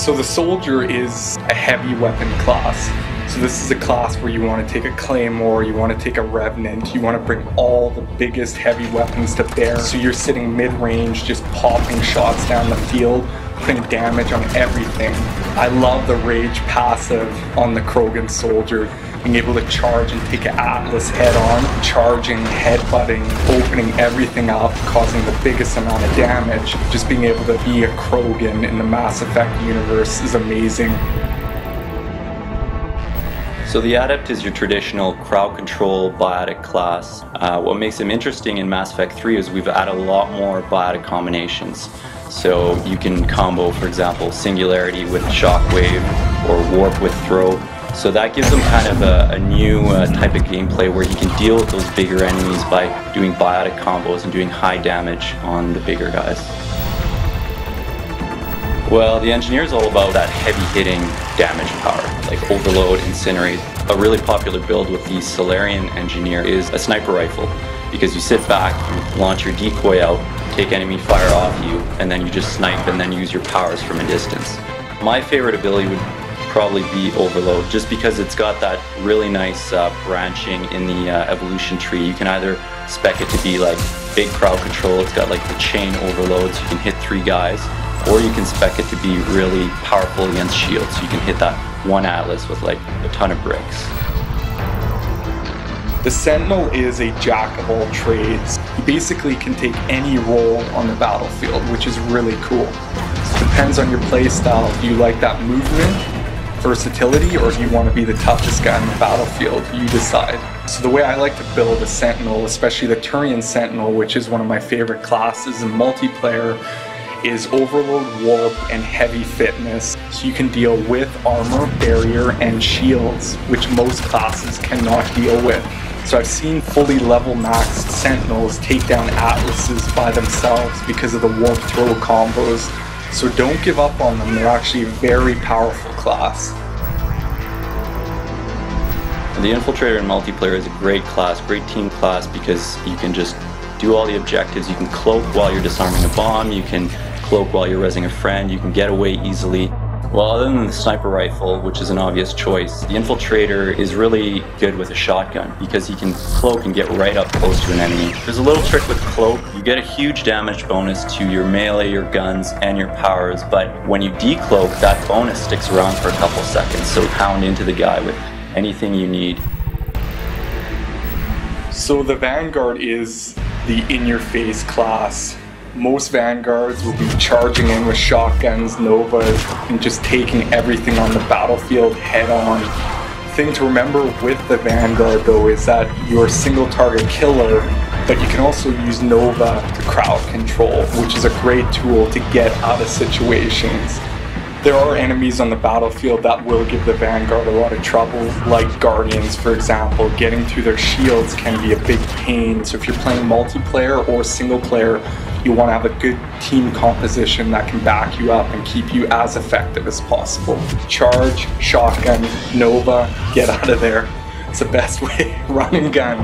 So the soldier is a heavy weapon class. So this is a class where you want to take a claymore, you want to take a revenant, you want to bring all the biggest heavy weapons to bear. So you're sitting mid-range, just popping shots down the field, putting damage on everything. I love the rage passive on the Krogan soldier, being able to charge and take an Atlas head on, charging, headbutting, opening everything up, causing the biggest amount of damage. Just being able to be a Krogan in the Mass Effect universe is amazing. So the Adept is your traditional crowd control biotic class. What makes him interesting in Mass Effect 3 is we've added a lot more biotic combinations. So you can combo, for example, Singularity with Shockwave or Warp with Throw. So that gives him kind of a new type of gameplay where he can deal with those bigger enemies by doing biotic combos and doing high damage on the bigger guys. Well, the Engineer is all about that heavy-hitting damage power, like Overload, Incinerate. A really popular build with the Solarian Engineer is a sniper rifle, because you sit back, you launch your decoy out, take enemy fire off you, and then you just snipe and then use your powers from a distance. My favorite ability would probably be Overload, just because it's got that really nice branching in the evolution tree. You can either spec it to be like big crowd control, it's got like the chain overload so you can hit 3 guys, or you can spec it to be really powerful against shields, so you can hit that one Atlas with like a ton of bricks. The Sentinel is a jack of all trades. He basically can take any role on the battlefield, which is really cool. It depends on your play style. Do you like that movement, versatility, or do you want to be the toughest guy on the battlefield? You decide. So the way I like to build a Sentinel, especially the Turian Sentinel, which is one of my favorite classes in multiplayer, is Overload, Warp, and Heavy Fitness. So you can deal with armor, barrier, and shields, which most classes cannot deal with. So I've seen fully level maxed Sentinels take down Atlases by themselves because of the Warp Throw combos. So don't give up on them, they're actually a very powerful class. The Infiltrator in multiplayer is a great class, great team class, because you can just do all the objectives. You can cloak while you're disarming a bomb, you can cloak while you're rezzing a friend, you can get away easily. Well, other than the sniper rifle, which is an obvious choice, the Infiltrator is really good with a shotgun because he can cloak and get right up close to an enemy. There's a little trick with cloak. You get a huge damage bonus to your melee, your guns, and your powers, but when you decloak, that bonus sticks around for a couple seconds, so pound into the guy with anything you need. So the Vanguard is the in-your-face class. Most Vanguards will be charging in with shotguns, Novas, and just taking everything on the battlefield head on. The thing to remember with the Vanguard though is that you're a single target killer, but you can also use Nova to crowd control, which is a great tool to get out of situations. There are enemies on the battlefield that will give the Vanguard a lot of trouble, like Guardians for example. Getting through their shields can be a big pain, so if you're playing multiplayer or single player, you want to have a good team composition that can back you up and keep you as effective as possible. Charge, shotgun, Nova, get out of there. It's the best way, run and gun.